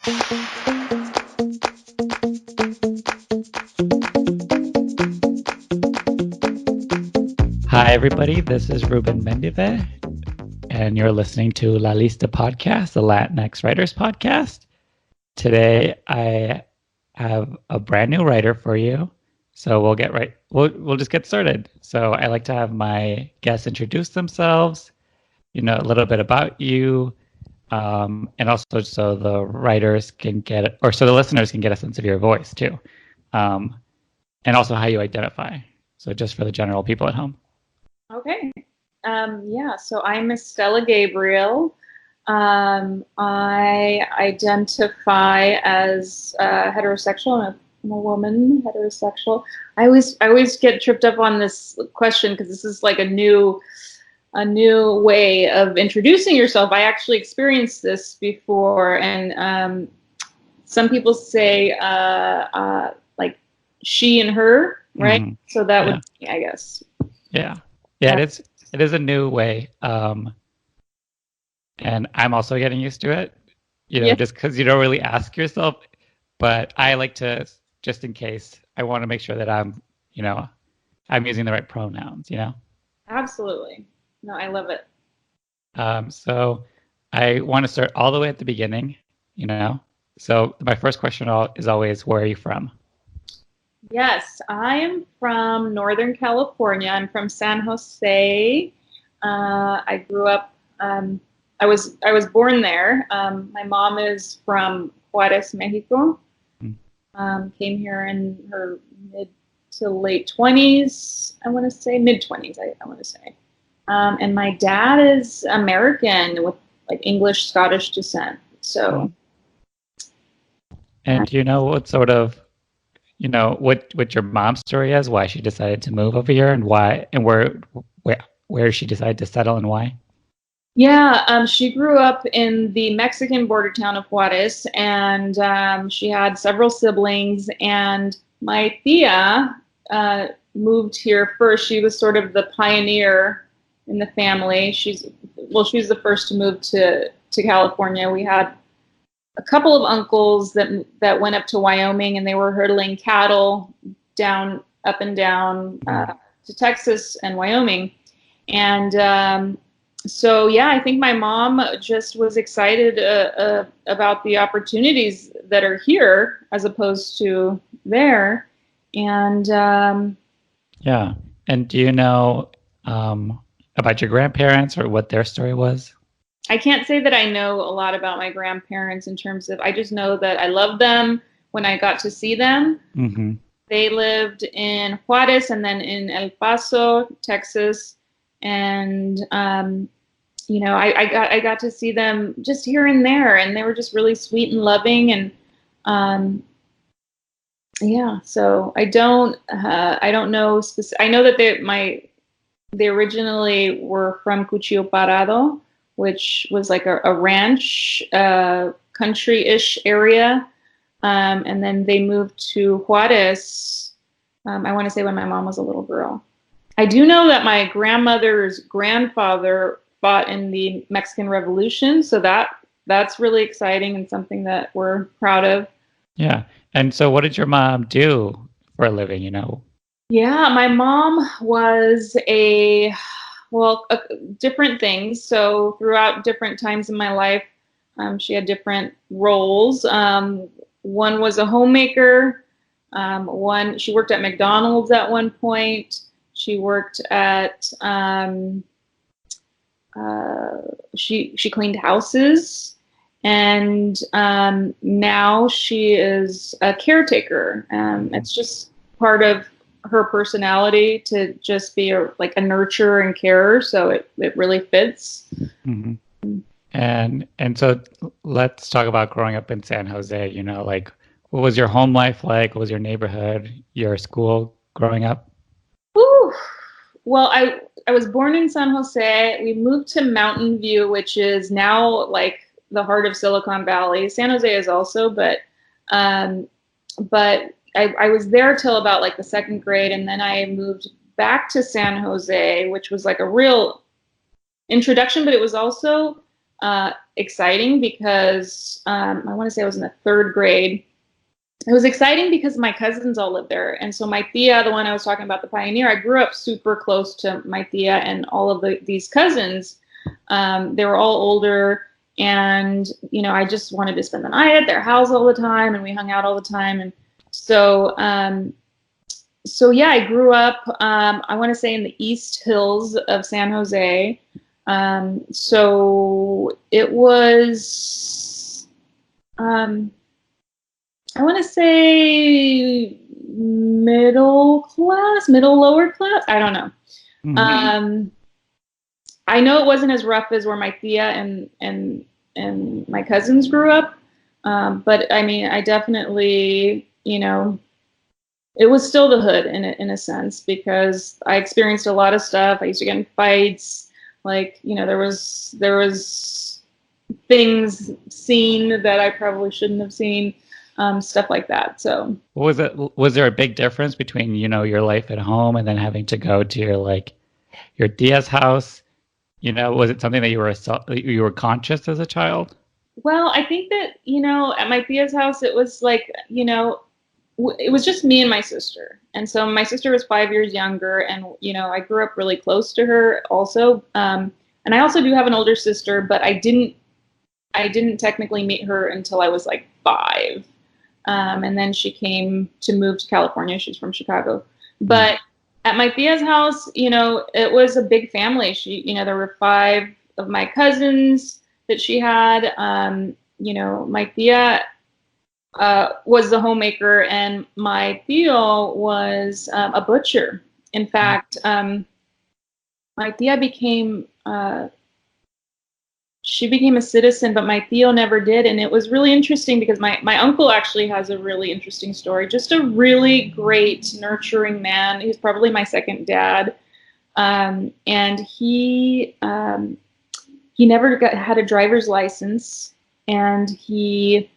Hi, everybody. This is Ruben Mendive, and you're listening to La Lista podcast, the LatinX Writers Podcast. Today, I have a brand new writer for you, so we'll just get started. So I like to have my guests introduce themselves, a little bit about you, and also so the writers can get, or so the listeners can get a sense of your voice too, um, and also how you identify. So just for the general people at home. Okay. So I'm Estella Gabriel. I identify as heterosexual. I'm a woman, heterosexual. I always get tripped up on this question because this is like a new way of introducing yourself. I actually experienced this before, and some people say like she and her, right? Mm-hmm. So that would be, I guess. Yeah. It is a new way, and I'm also getting used to it. Just because you don't really ask yourself. But I like to, just in case, I want to make sure that I'm using the right pronouns. Absolutely. No, I love it. So I want to start all the way at the beginning. So my first question is always, where are you from? Yes, I am from Northern California. I'm from San Jose. I grew up. I was born there. My mom is from Juarez, Mexico. Came here in her mid to late 20s. I want to say mid 20s. I want to say. And my dad is American with like English Scottish descent. So. And do you know what sort of what your mom's story is, why she decided to move over here, and why, and where she decided to settle, and why? Yeah, she grew up in the Mexican border town of Juarez, and she had several siblings. And my tia moved here first. She was sort of the pioneer in the family. She was the first to move to California. We had a couple of uncles that went up to Wyoming, and they were herding cattle up and down to Texas and Wyoming. And so, yeah, I think my mom just was excited about the opportunities that are here as opposed to there. And yeah. And do you know about your grandparents or what their story was? I can't say that I know a lot about my grandparents in terms of, I just know that I loved them when I got to see them. Mm-hmm. They lived in Juarez and then in El Paso, Texas. And, I got to see them just here and there, and they were just really sweet and loving. And, so I don't know I know that they originally were from Cuchillo Parado, which was like a ranch, country-ish area. And then they moved to Juarez, I want to say when my mom was a little girl. I do know that my grandmother's grandfather fought in the Mexican Revolution, so that's really exciting and something that we're proud of. Yeah. And so what did your mom do for a living, Yeah, my mom was different things. So throughout different times in my life, she had different roles. One was a homemaker. She worked at McDonald's at one point. She worked at she cleaned houses, and now she is a caretaker. It's just part of her personality to just be a nurturer and carer, so it really fits. Mm-hmm. And so let's talk about growing up in San Jose. What was your home life like? What was your neighborhood, your school growing up? Ooh. Well, I was born in San Jose. We moved to Mountain View, which is now like the heart of Silicon Valley. San Jose is also, but I was there till about like the second grade, and then I moved back to San Jose, which was like a real introduction, but it was also exciting because I want to say I was in the third grade. It was exciting because my cousins all lived there. And so my tia, the one I was talking about, the pioneer, I grew up super close to my tia and all of these cousins. They were all older. And, I just wanted to spend the night at their house all the time. And we hung out all the time. And so yeah, I grew up, I want to say in the East Hills of San Jose. So it was, I want to say middle lower class. I don't know. Mm-hmm. I know it wasn't as rough as where my tia and my cousins grew up. But I mean, I definitely, it was still the hood in a sense, because I experienced a lot of stuff. I used to get in fights. Like, there was things seen that I probably shouldn't have seen. Stuff like that. So was there a big difference between, your life at home and then having to go to your tia's house? Was it something that you were conscious as a child? Well, I think that, at my tia's house, it was like, it was just me and my sister. And so my sister was 5 years younger, and, I grew up really close to her also. And I also do have an older sister, but I didn't technically meet her until I was like 5. And then she came to move to California. She's from Chicago. But at my tia's house, it was a big family. There were 5 of my cousins that she had. My tia was the homemaker, and my tío was a butcher. In fact, my tia became a citizen, but my tío never did. And it was really interesting because my uncle actually has a really interesting story. Just a really great, nurturing man. He's probably my second dad. And he never had a driver's license. And he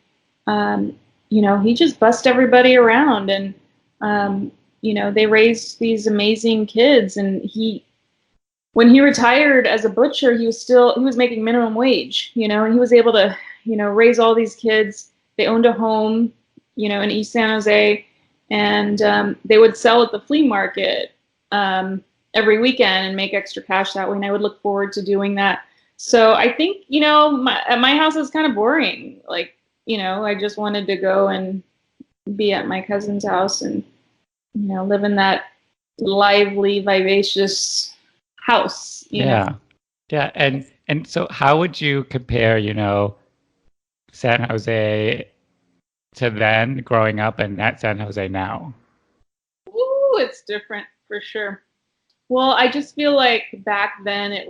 just bussed everybody around. And, they raised these amazing kids. And when he retired as a butcher, he was making minimum wage, and he was able to, raise all these kids. They owned a home, in East San Jose, and they would sell at the flea market every weekend and make extra cash that way. And I would look forward to doing that. So I think, at my house is kind of boring. Like, I just wanted to go and be at my cousin's house and, live in that lively, vivacious house. Yeah. And so how would you compare, San Jose to then growing up and at San Jose now? Ooh, it's different for sure. Well, I just feel like back then it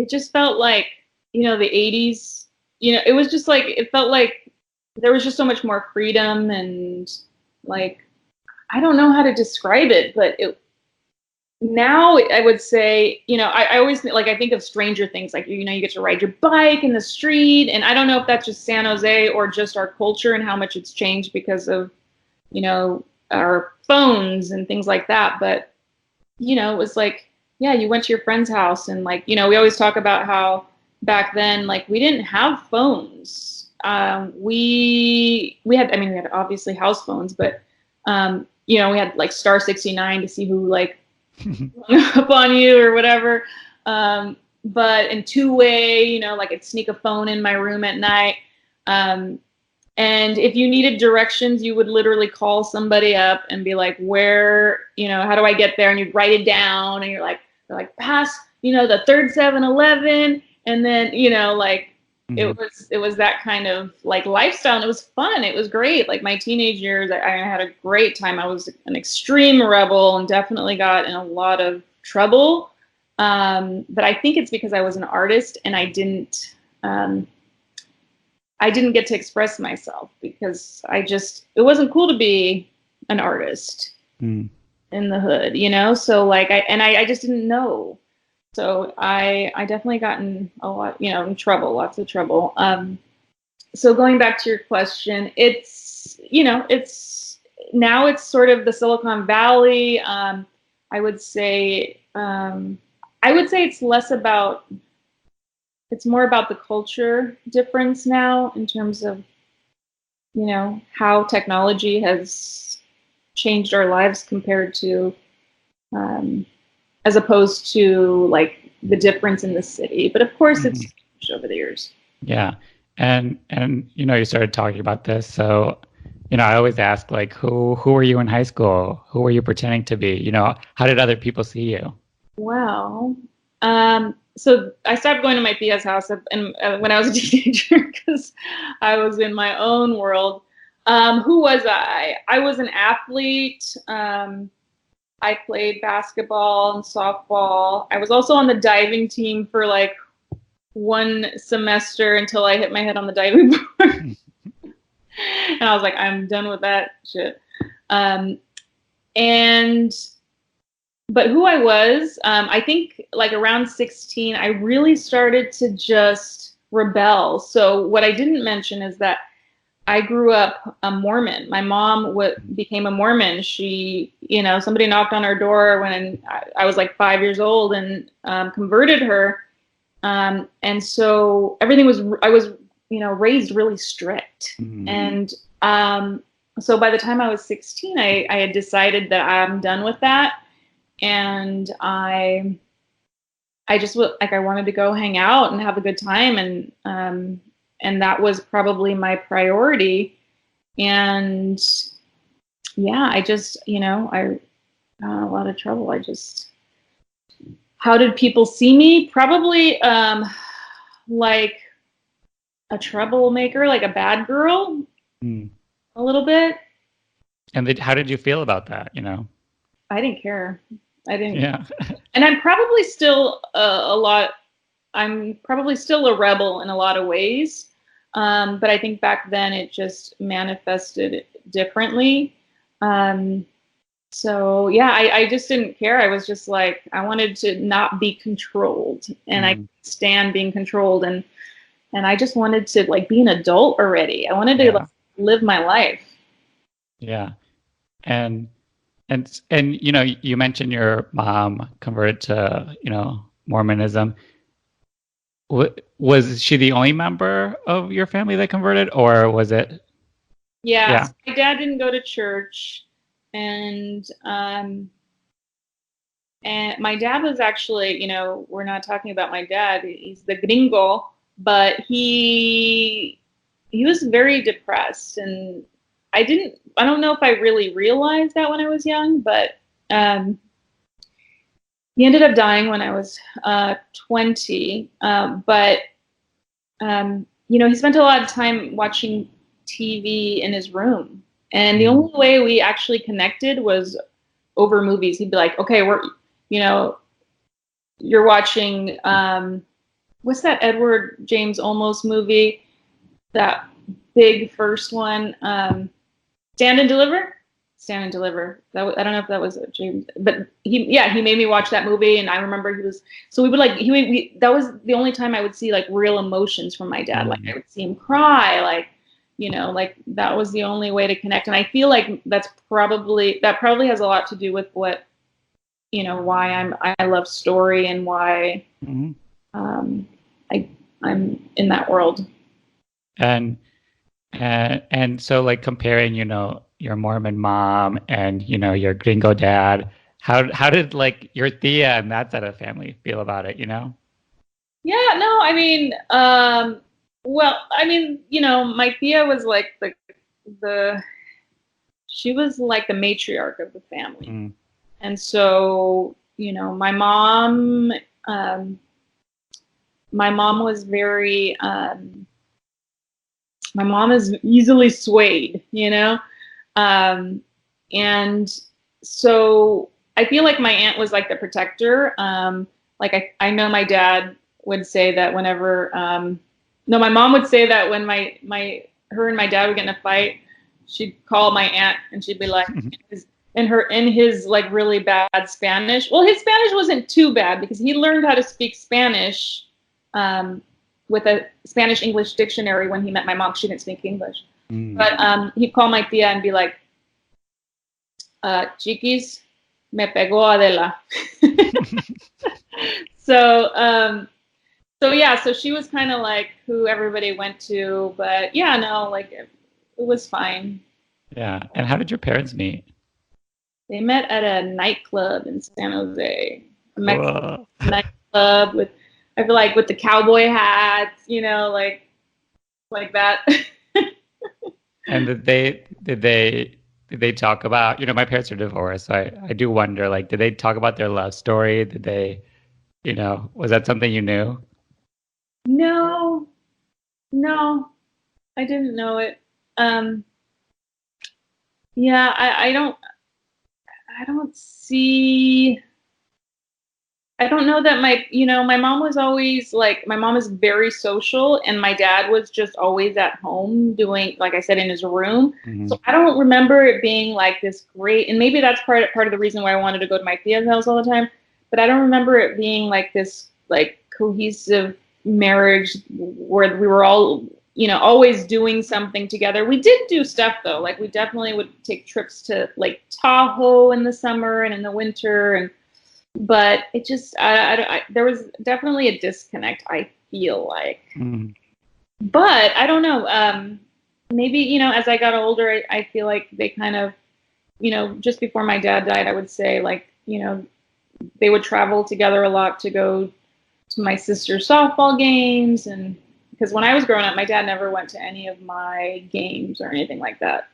just felt like, the 80s, it was just like, it felt like there was just so much more freedom, and like, I don't know how to describe it, but now I would say, I always I think of Stranger Things, like, you get to ride your bike in the street. And I don't know if that's just San Jose or just our culture and how much it's changed because of, our phones and things like that. But, it was like, yeah, you went to your friend's house, and like, we always talk about how back then, like, we didn't have phones. We had obviously house phones, but, we had like star 69 to see who like up on you or whatever. But in two-way, like I'd sneak a phone in my room at night. And if you needed directions, you would literally call somebody up and be like, where, how do I get there? And you'd write it down, and they're like, pass, the third 7-Eleven. And then, it was that kind of like lifestyle, and it was fun. It was great. Like my teenage years, I had a great time. I was an extreme rebel and definitely got in a lot of trouble. But I think it's because I was an artist, and I didn't get to express myself because it wasn't cool to be an artist in the hood, So like, I just didn't know. So I definitely gotten a lot, in trouble, lots of trouble. So going back to your question, it's now it's sort of the Silicon Valley. I would say it's less about it's more about the culture difference now in terms of, you know, how technology has changed our lives compared to, as opposed to like the difference in the city. But of course, it's changed over the years. Yeah. And you know, you started talking about this. So, you know, I always ask like who were you in high school? Who were you pretending to be? You know, how did other people see you? Wow. So I stopped going to my tia's house when I was a teenager because I was in my own world. Who was I? I was an athlete. I played basketball and softball. I was also on the diving team for like one semester until I hit my head on the diving board. And I was like, I'm done with that shit. Um, and But who I was, I think like around 16, I really started to just rebel. So what I didn't mention is that I grew up a Mormon. My mom became a Mormon. She, you know, somebody knocked on her door when I was like 5 years old and converted her. And so I was, you know, raised really strict. And so by the time I was 16, I had decided that I'm done with that. And I just like I wanted to go hang out and have a good time, and that was probably my priority. And yeah, I just, you know, I got in a lot of trouble. How did people see me? Probably like a troublemaker, like a bad girl, a little bit. And how did you feel about that? You know? I didn't care. I didn't. Yeah. And I'm probably still I'm probably still a rebel in a lot of ways. But I think back then it just manifested differently. So yeah, I just didn't care. I was just like, I wanted to not be controlled, and I stand being controlled, and I just wanted to like be an adult already. I wanted to like, live my life. Yeah. And and you know, you mentioned your mom converted to, you know, Mormonism. Was she the only member of your family that converted, or was it? Yeah, Yeah. so my dad didn't go to church, and my dad was actually, you know, we're not talking about my dad. He's the gringo, but he was very depressed, and I don't know if I really realized that when I was young, but he ended up dying when I was 20. But you know, he spent a lot of time watching TV in his room, and the only way we actually connected was over movies. He'd be like, "Okay, you know, you're watching what's that Edward James Olmos movie? That big first one, Stand and Deliver. Stand and Deliver. I don't know if that was James, but he made me watch that movie, and I remember we would like that was the only time I would see like real emotions from my dad. Like I would see him cry, like, you know, like that was the only way to connect. And I feel like that probably has a lot to do with what, you know, why I love story and why I'm in that world. And and so like comparing, you know, your Mormon mom and, you know, your gringo dad, how did like your tia and that side of the family feel about it, you know? Yeah, no, I mean, well, I mean, you know, my tia was like the she was like the matriarch of the family. And so, you know, my mom was very, my mom is easily swayed, you know? And so I feel like my aunt was like the protector. Like I know my dad would say that whenever, no, my mom would say that when her and my dad would get in a fight, she'd call my aunt and she'd be like, in his like really bad Spanish. Well, his Spanish wasn't too bad because he learned how to speak Spanish with a Spanish English dictionary when he met my mom. She didn't speak English, but he'd call my tia and be like, "Chiquis, me pegó Adela." So So she was kind of like who everybody went to, but yeah, no, like it was fine. Yeah. And how did your parents meet? They met at a nightclub in San Jose, a Mexican Cool. nightclub with, I feel like with the cowboy hats, like that. And did they talk about, my parents are divorced, so I do wonder, like, did they talk about their love story? Did they, was that something you knew? No, no, I didn't know it. Um, yeah, I don't see. I don't know that my mom was always like, my mom is very social and my dad was just always at home doing, like I said, in his room. Hmm. So I don't remember it being like this great, and maybe that's part of the reason why I wanted to go to my tia's house all the time. But I don't remember it being like this, like cohesive marriage where we were all, always doing something together. We did do stuff though. Like we definitely would take trips to Lake Tahoe in the summer and in the winter, and but it just there was definitely a disconnect, I feel like. Hmm. But I don't know, maybe as I got older, I feel like they kind of, just before my dad died, I would say, like, they would travel together a lot to go to my sister's softball games. And because when I was growing up, my dad never went to any of my games or anything like that.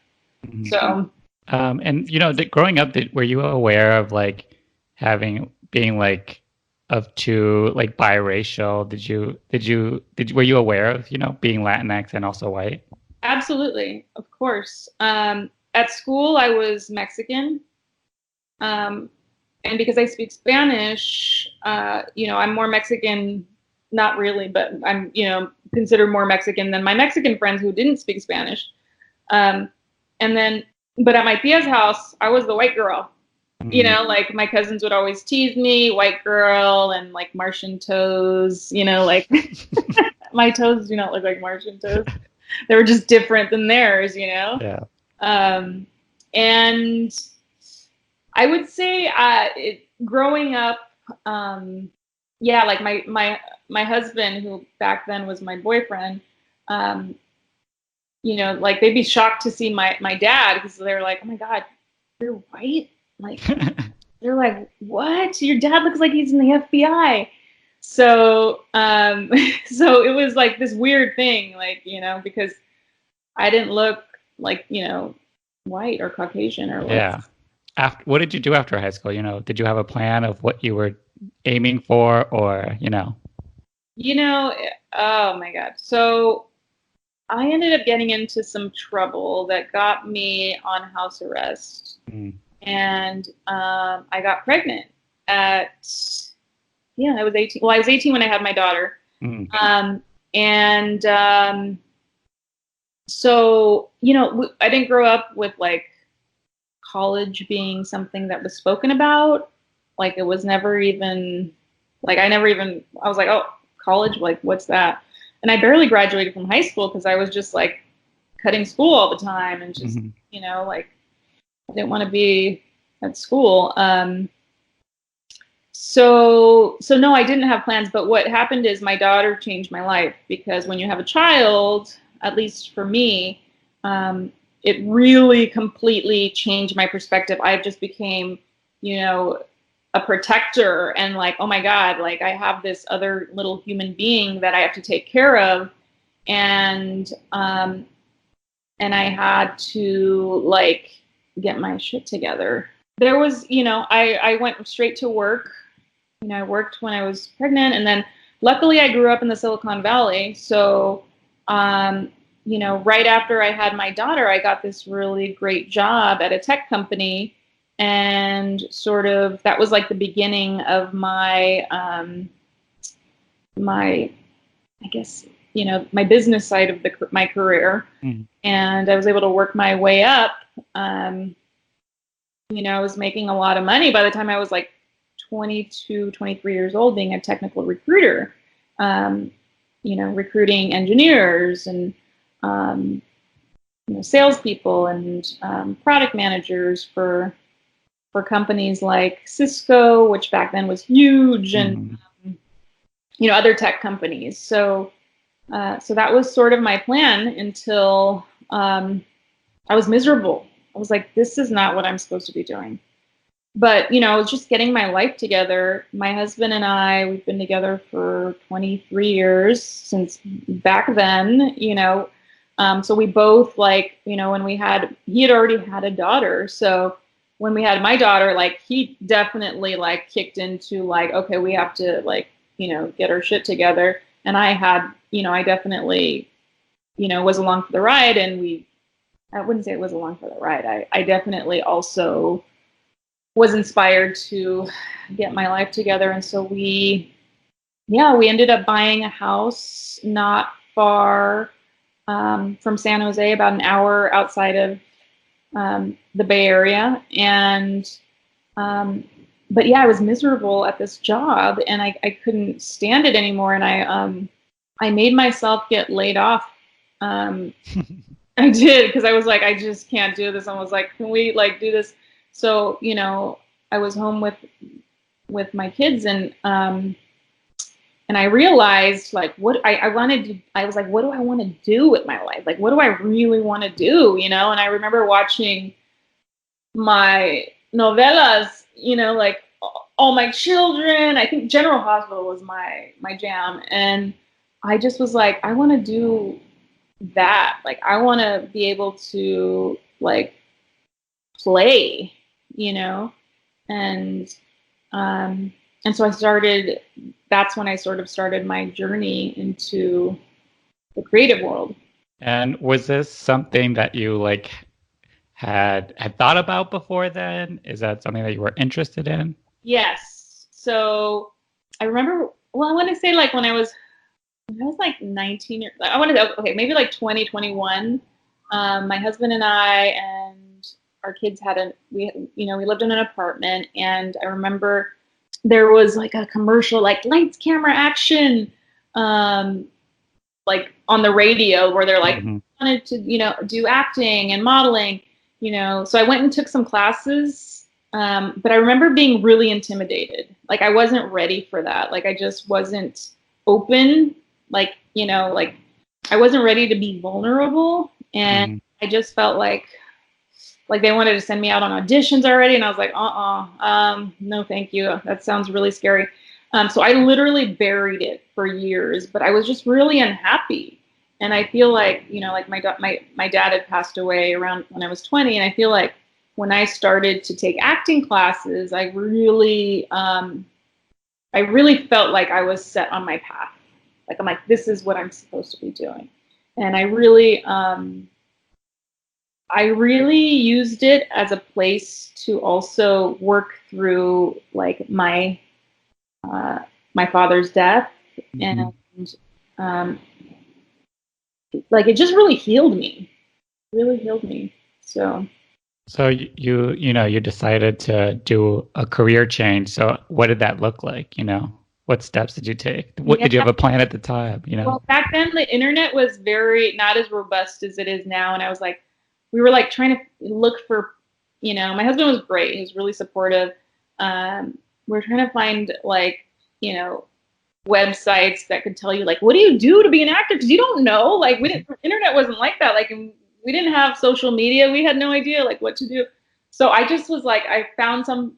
Hmm. So And growing up, were you aware of like being like of two like biracial? Were you aware of being Latinx and also white? absolutely, of course. At school I was Mexican. Um, and because I speak Spanish, I'm more Mexican, not really, but I'm, considered more Mexican than my Mexican friends who didn't speak Spanish. Um, and then, but at my tia's house, I was the white girl. Hmm. Like my cousins would always tease me, white girl, and like Martian toes, like my toes do not look like Martian toes. They were just different than theirs. Yeah. Um, and I would say growing up, yeah, like my husband, who back then was my boyfriend, um, like they'd be shocked to see my dad because they're like, oh my God, you're white? Like they're like, what? Your dad looks like he's in the FBI. So so it was like this weird thing, like, because I didn't look like, white or Caucasian or what. Yeah. What did you do after high school? Did you have a plan of what you were aiming for, or? You know, oh my God. So I ended up getting into some trouble that got me on house arrest. Mm. And I got pregnant at, yeah, I was 18. Well, I was 18 when I had my daughter. Mm. And so, I didn't grow up with like college being something that was spoken about. Like it was never even, like I was like, oh, college, like what's that? And I barely graduated from high school because I was just like cutting school all the time and just, Hmm. like I didn't want to be at school. So no, I didn't have plans, but what happened is my daughter changed my life because when you have a child, at least for me, um, it really completely changed my perspective. I just became, a protector and like, oh my God, like I have this other little human being that I have to take care of. And and I had to like get my shit together. There was, I went straight to work. I worked when I was pregnant, and then luckily I grew up in the Silicon Valley. So, right after I had my daughter, I got this really great job at a tech company, and sort of that was like the beginning of my, I guess, my business side of my career, Mm. and I was able to work my way up. Um, I was making a lot of money by the time I was like 22, 23 years old, being a technical recruiter, um, recruiting engineers and, um, salespeople and product managers for companies like Cisco, which back then was huge, Hmm. other tech companies. So that was sort of my plan until I was miserable. I was like, this is not what I'm supposed to be doing. But, I was just getting my life together. My husband and I, we've been together for 23 years since back then, So we both when he had already had a daughter. So when we had my daughter, he definitely kicked into okay, we have to get our shit together. And I had, I definitely, was along for the ride, and I wouldn't say it was along for the ride. I definitely also was inspired to get my life together. And so we ended up buying a house not far from San Jose, about an hour outside of the Bay Area. And, but yeah, I was miserable at this job, and I couldn't stand it anymore. And I made myself get laid off. I did, because I was like, I just can't do this. I was like, can we do this? So, I was home with my kids, and I realized what I wanted to, I was like, what do I want to do with my life? What do I really want to do? And I remember watching my novelas, All My Children. I think General Hospital was my jam. And I just was like, I want to do that. I want to be able to play, and so that's when I sort of started my journey into the creative world. And was this something that you had thought about before then? Is that something that you were interested in? Yes. So I remember, I want to say when I was 19 years, I want to, okay, maybe 2021. My husband and I and our kids we lived in an apartment, and I remember there was a commercial, lights, camera, action, on the radio, where they're wanted to, do acting and modeling, so I went and took some classes. But I remember being really intimidated. I wasn't ready for that. I just wasn't open. I wasn't ready to be vulnerable. And I just felt like they wanted to send me out on auditions already. And I was like, no, thank you. That sounds really scary. So I literally buried it for years, but I was just really unhappy. And I feel my dad had passed away around when I was 20. And I feel like when I started to take acting classes, I really felt like I was set on my path. I'm like, this is what I'm supposed to be doing. And I really used it as a place to also work through my father's death. And it just really healed me. So you decided to do a career change. So what did that look like? What steps did you take? Did you have a plan at the time? Well, back then the internet was very not as robust as it is now, and I was we were trying to look for, my husband was great. He was really supportive. We were trying to find websites that could tell you what do you do to be an actor, because you don't know. Internet wasn't like that. We didn't have social media. We had no idea what to do. So I just was I found some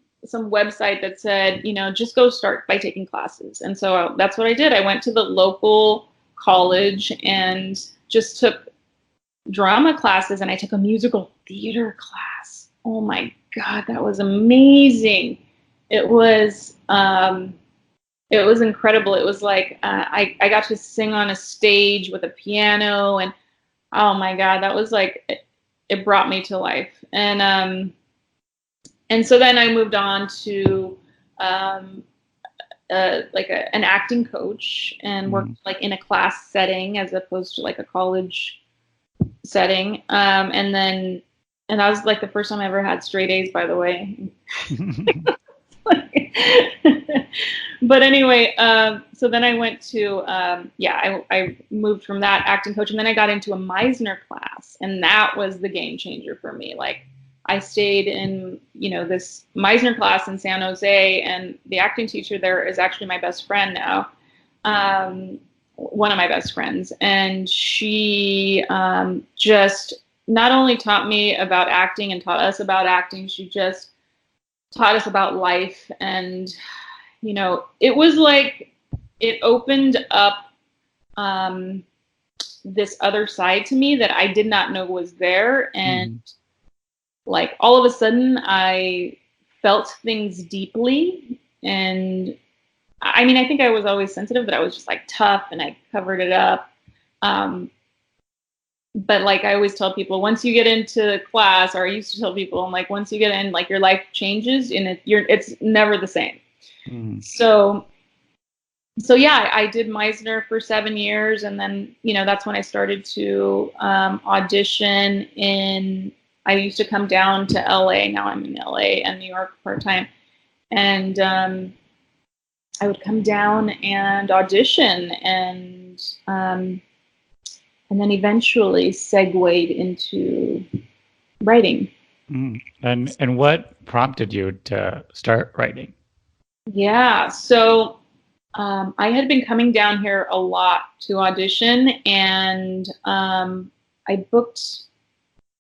website that said, just go start by taking classes. And so that's what I did. I went to the local college and just took drama classes, and I took a musical theater class. Oh my God, that was amazing. It was incredible. It was I got to sing on a stage with a piano, and oh my God, that was it brought me to life. And so then I moved on to an acting coach, and worked in a class setting as opposed to a college setting. And that was the first time I ever had straight A's, by the way. But anyway, so then I went to, I moved from that acting coach, and then I got into a Meisner class, and that was the game changer for me. I stayed in, this Meisner class in San Jose, and the acting teacher there is actually my best friend now. one of my best friends, and she just not only taught me about acting and taught us about acting, she just taught us about life. And, it was like it opened up this other side to me that I did not know was there. And like all of a sudden I felt things deeply. And I mean, I think I was always sensitive, but I was just like tough and I covered it up. But like I always tell people, once you get into class, or I used to tell people, I'm like, once you get in, like your life changes and it's never the same. So yeah, I did Meisner for 7 years, and then that's when I started to audition in. I used to come down to LA. Now I'm in LA and New York part time, and I would come down and audition, and then eventually segued into writing. And what prompted you to start writing? Yeah, so I had been coming down here a lot to audition, and I booked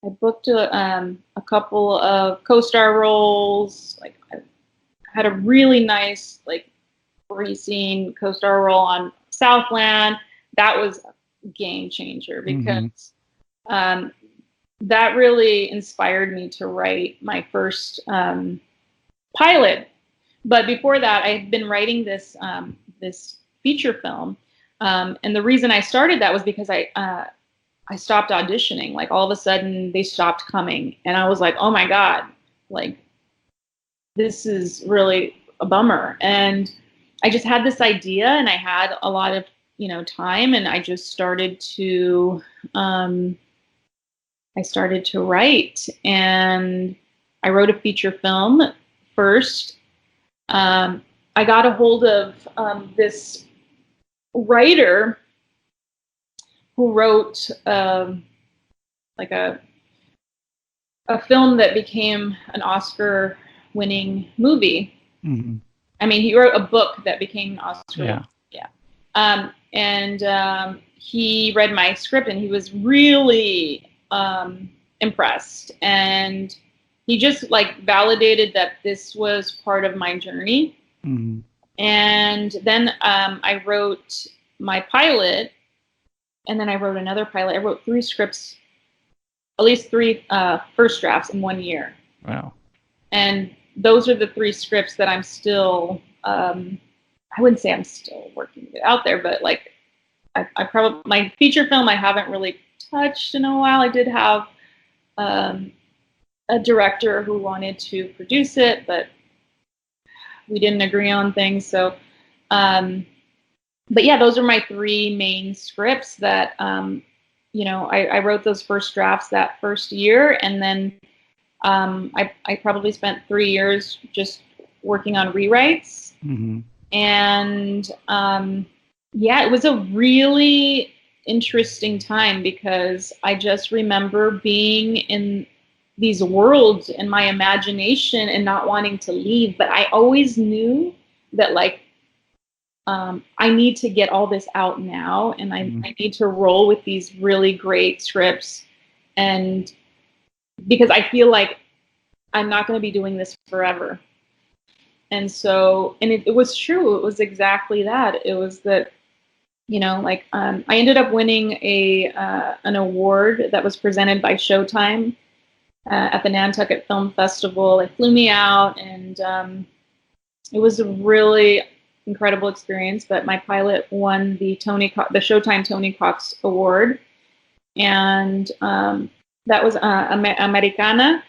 a couple of co-star roles. Like I had a really nice like 3-scene co-star role on Southland. That was a game changer because that really inspired me to write my first pilot. But before that, I had been writing this feature film, and the reason I started that was because I stopped auditioning. Like all of a sudden, they stopped coming, and I was like, oh my god, like this is really a bummer. And I just had this idea, and I had a lot of time, and I just started to write, and I wrote a feature film first. I got a hold of this writer who wrote like a film that became an Oscar-winning movie. I mean, he wrote a book that became an Oscar. Yeah. And he read my script, and he was really impressed, and he just like validated that this was part of my journey. And then I wrote my pilot, and then I wrote another pilot. I wrote 3 scripts, at least 3 first drafts in 1 year. Wow. And those are the 3 scripts that I'm still, I wouldn't say I'm still working it out there, but like I probably, my feature film I haven't really touched in a while. I did have a director who wanted to produce it, but we didn't agree on things. So, but yeah, those are my 3 main scripts that, I wrote those first drafts that first year. And then I probably spent 3 years just working on rewrites. And yeah, it was a really interesting time because I just remember being in these worlds in my imagination and not wanting to leave. But I always knew that like I need to get all this out now, and I need to roll with these really great scripts, and because I feel like I'm not going to be doing this forever. And so, and it was true. It was exactly that. It was that, like I ended up winning an award that was presented by Showtime at the Nantucket Film Festival. It flew me out, and it was a really incredible experience. But my pilot won the Showtime Tony Cox Award, and that was Americana,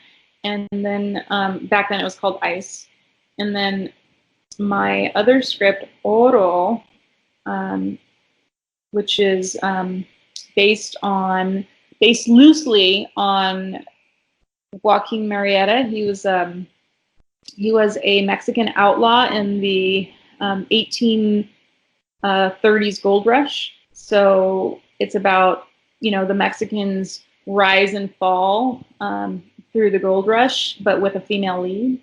and then back then it was called ICE. And then my other script, Oro, which is based loosely on Joaquin Murrieta. He was a Mexican outlaw in the 1830s gold rush. So it's about the Mexicans' rise and fall through the gold rush, but with a female lead.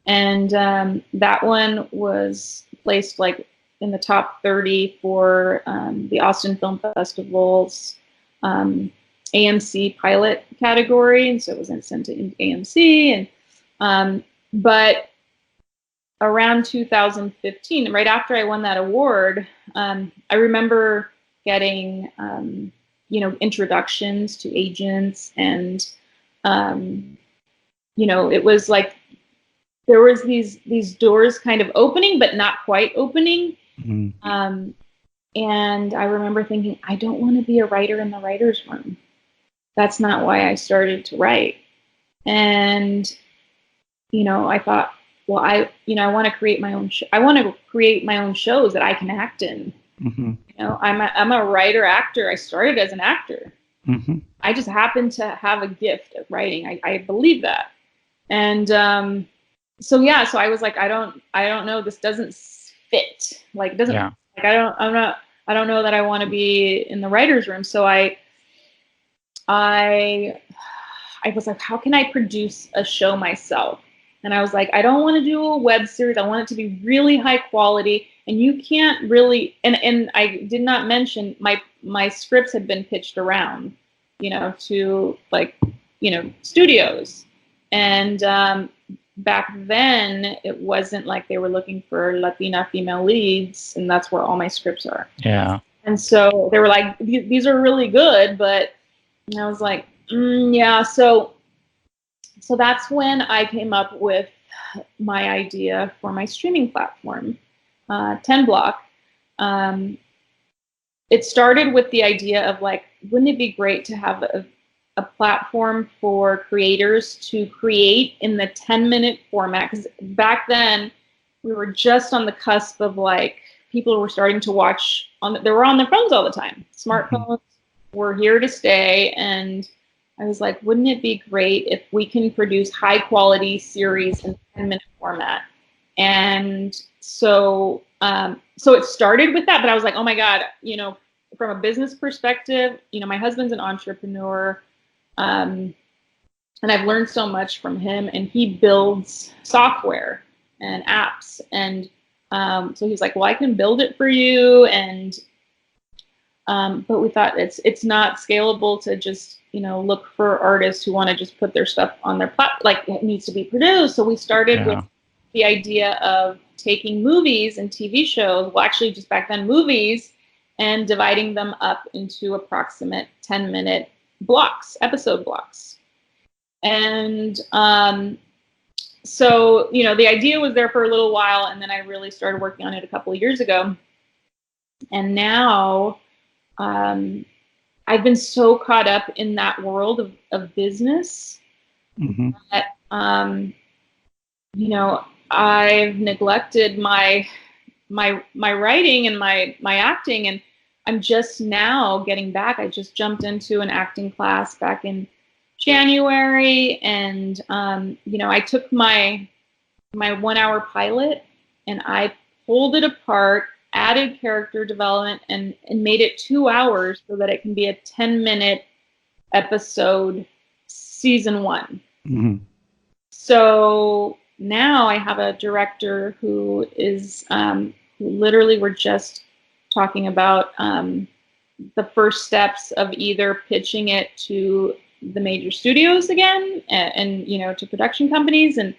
And that one was placed like in the top 30 for the Austin Film Festival's AMC pilot category, and so it was sent to AMC. And but around 2015, right after I won that award, I remember getting introductions to agents, and it was like there was these doors kind of opening, but not quite opening. Mm-hmm. And I remember thinking, I don't want to be a writer in the writer's room. That's not why I started to write. And, I thought, well, I want to create my own I want to create my own shows that I can act in. Mm-hmm. I'm a writer actor. I started as an actor. Mm-hmm. I just happen to have a gift of writing. I believe that. And so I was like, I don't know. This doesn't fit. Like, it doesn't. Yeah. Like, I don't know that I want to be in the writer's room. So I was like, how can I produce a show myself? And I was like, I don't want to do a web series. I want it to be really high quality. And you can't really, and I did not mention my scripts had been pitched around, to studios. And back then it wasn't like they were looking for Latina female leads, and that's where all my scripts are. Yeah. And so they were like, these are really good, but I was like, yeah. So that's when I came up with my idea for my streaming platform, 10 Block. It started with the idea of like, wouldn't it be great to have a platform for creators to create in the 10-minute format? Because back then we were just on the cusp of like, people were starting to watch they were on their phones all the time. Smartphones were here to stay. And I was like, wouldn't it be great if we can produce high quality series in 10-minute format? And so it started with that, but I was like, oh my God, from a business perspective, my husband's an entrepreneur, and I've learned so much from him, and he builds software and apps. And so he's like, well, I can build it for you. And but we thought it's not scalable to just look for artists who want to just put their stuff on their platform. Like, it needs to be produced. So we started with the idea of taking movies and TV shows, well, actually just back then movies, and dividing them up into approximate 10-minute blocks, episode blocks. And so the idea was there for a little while, and then I really started working on it a couple of years ago. And now I've been so caught up in that world of business that I've neglected my writing and my acting, and I'm just now getting back. I just jumped into an acting class back in January, and I took my 1-hour pilot and I pulled it apart, added character development, and made it 2 hours so that it can be a 10-minute episode, season 1. Mm-hmm. So now I have a director who is who literally we're just talking about the first steps of either pitching it to the major studios again, and to production companies, and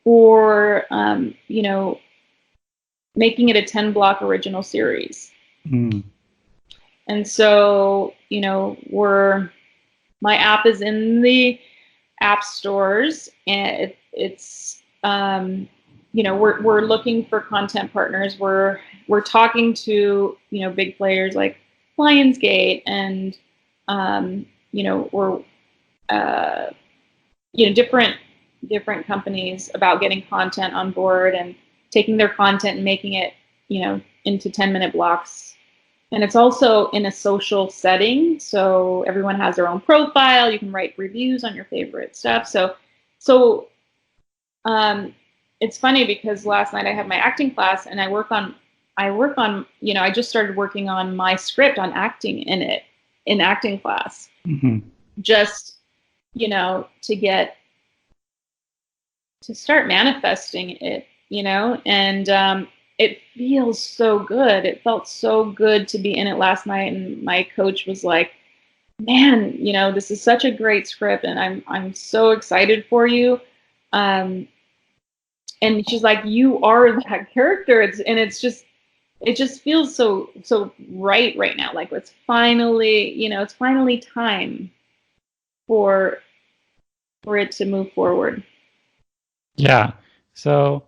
or making it a 10-block original series. And so my app is in the app stores, and it's we're looking for content partners. We're talking to big players like Lionsgate, and or different companies about getting content on board and taking their content and making it into 10-minute blocks. And it's also in a social setting, so everyone has their own profile. You can write reviews on your favorite stuff. So it's funny because last night I had my acting class, and I just started working on my script on acting in acting class, just to start manifesting it, and it feels so good. It felt so good to be in it last night, and my coach was like, man, this is such a great script, and I'm so excited for you. And she's like, you are that character. It just feels so right now. Like it's finally time for it to move forward. Yeah. So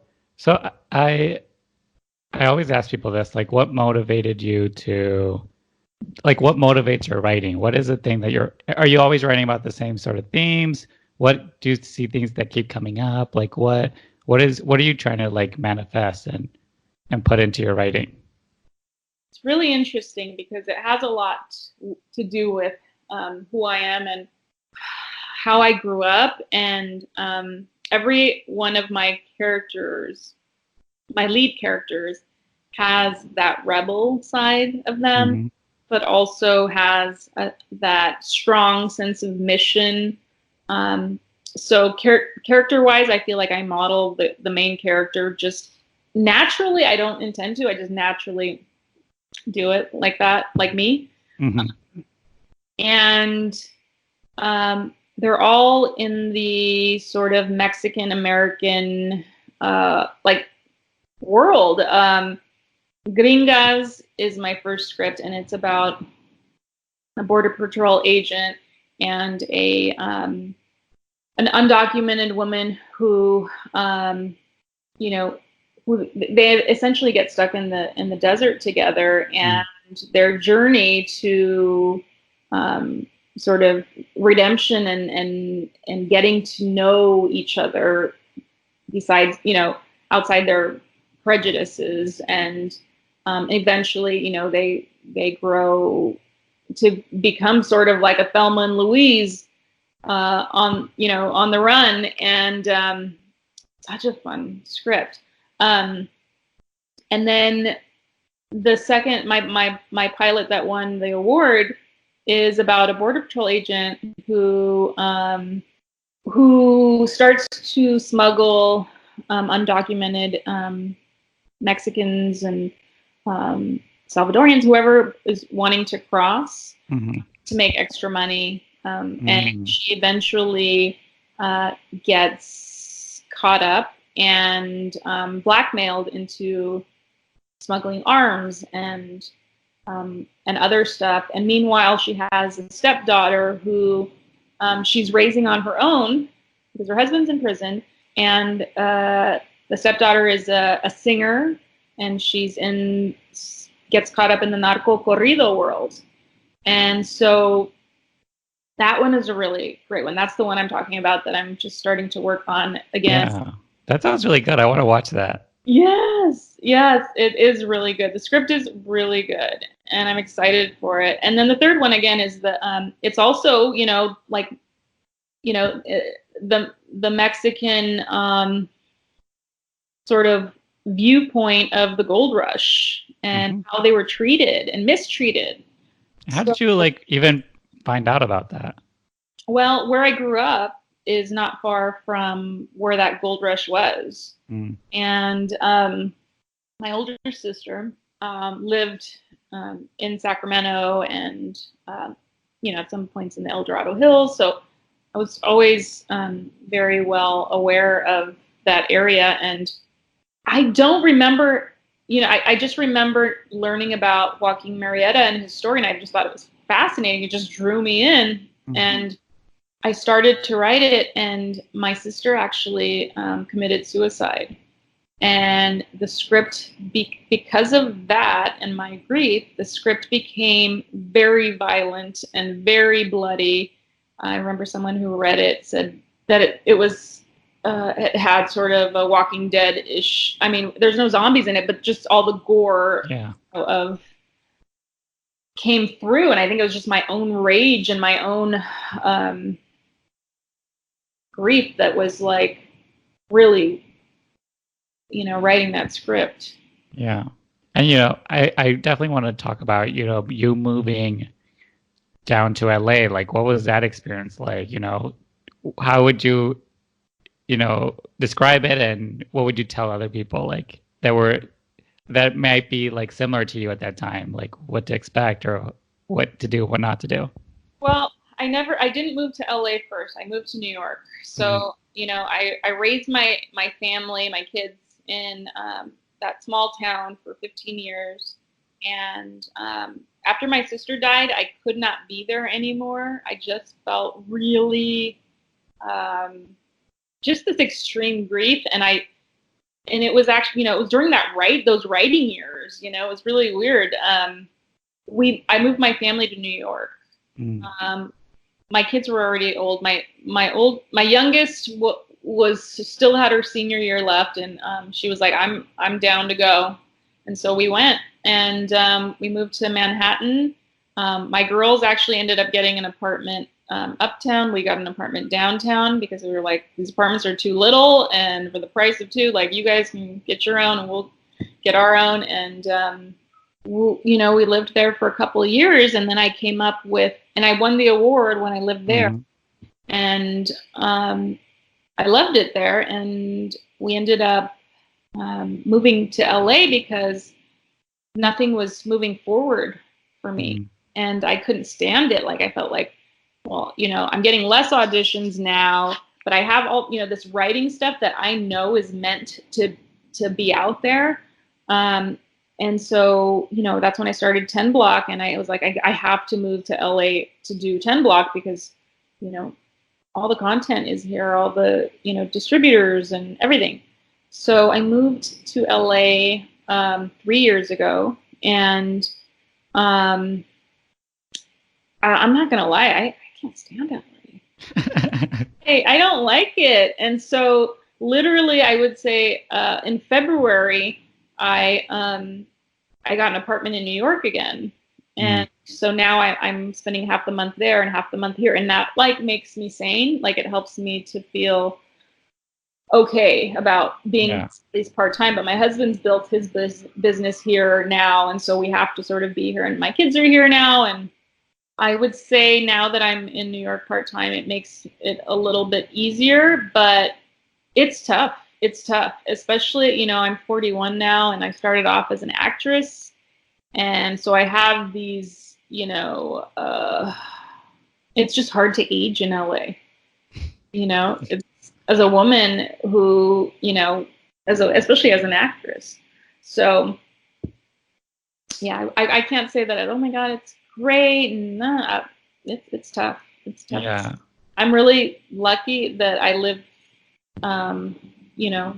I always ask people this, like, what motivated you to, like, what motivates your writing? What is the thing that are you always writing about the same sort of themes? What do you see things that keep coming up? Like, what are you trying to like manifest and put into your writing? It's really interesting because it has a lot to do with who I am and how I grew up. And every one of my characters, my lead characters, has that rebel side of them, Mm-hmm. but also has that strong sense of mission. So character-wise, I feel like I model the main character just naturally. I don't intend to. I just naturally do it like that, like me. Mm-hmm. And they're all in the sort of Mexican American like world. Gringas is my first script, and it's about a border patrol agent and an undocumented woman who who they essentially get stuck in the desert together, and their journey to sort of redemption and getting to know each other besides outside their prejudices, and eventually they grow to become sort of like a Thelma and Louise on the run, and such a fun script. And then the second, my pilot that won the award is about a border patrol agent who starts to smuggle undocumented Mexicans and Salvadorians, whoever is wanting to cross, Mm-hmm. to make extra money. And she eventually gets caught up and blackmailed into smuggling arms and other stuff. And meanwhile, she has a stepdaughter who she's raising on her own because her husband's in prison, and the stepdaughter is a singer, and gets caught up in the narco corrido world. And so that one is a really great one. That's the one I'm talking about that I'm just starting to work on again. Yeah, that sounds really good. I want to watch that. Yes, it is really good. The script is really good, and I'm excited for it. And then the third one again is it's also the Mexican sort of viewpoint of the gold rush and how they were treated and mistreated. How did you like even find out about that? Well, where I grew up is not far from where that gold rush was. And my older sister lived in Sacramento and, at some points in the El Dorado Hills. So I was always very well aware of that area. And I don't remember, I just remember learning about Joaquin Murrieta and his story, and I just thought it was fascinating. It just drew me in. And I started to write it, and my sister actually committed suicide. And the script, because of that and my grief, the script became very violent and very bloody. I remember someone who read it said that it had sort of a Walking Dead-ish. I mean, there's no zombies in it, but just all the gore of came through. And I think it was just my own rage and my own grief that was like really, writing that script. Yeah. And, I definitely want to talk about, you moving down to LA. Like, what was that experience like? How would you, describe it, and what would you tell other people like that were that might be like similar to you at that time, like what to expect or what to do, what not to do? Well, I didn't move to LA first. I moved to New York. Mm, So, I raised my family, my kids in that small town for 15 years. And after my sister died, I could not be there anymore. I just felt really um, just this extreme grief. And it was actually, it was during those writing years, it was really weird. I moved my family to New York. mm, Um, my kids were already old. My youngest was still had her senior year left, and she was like, I'm down to go, and so we went, and we moved to Manhattan. My girls actually ended up getting an apartment uptown. We got an apartment downtown because we were like, these apartments are too little, and for the price of two, like, you guys can get your own, and we'll get our own, and we lived there for a couple of years, and then I came up with, and I won the award when I lived there, mm, and I loved it there, and we ended up moving to LA because nothing was moving forward for me, mm, and I couldn't stand it. Like I felt like, well, I'm getting less auditions now, but I have all, this writing stuff that I know is meant to be out there. And so, that's when I started 10 Block, and I was like, I have to move to LA to do 10 Block because, you know, all the content is here, all the, distributors and everything. So I moved to LA 3 years ago, and um, I'm not gonna lie, I can't stand LA. Hey, I don't like it. And so literally I would say in February I got an apartment in New York again. mm, And so now I'm spending half the month there and half the month here. And that like makes me sane. Like it helps me to feel okay about being yeah. at least part time. But my husband's built his business here now. And so we have to sort of be here. And my kids are here now. And I would say now that I'm in New York part time, it makes it a little bit easier, but it's tough. It's tough, especially, I'm 41 now and I started off as an actress. And so I have these, it's just hard to age in LA. It's as a woman who, especially as an actress. So yeah, I can't say that. Oh my God, it's great. Nah, it's tough. It's tough. Yeah. I'm really lucky that I live, um, you know,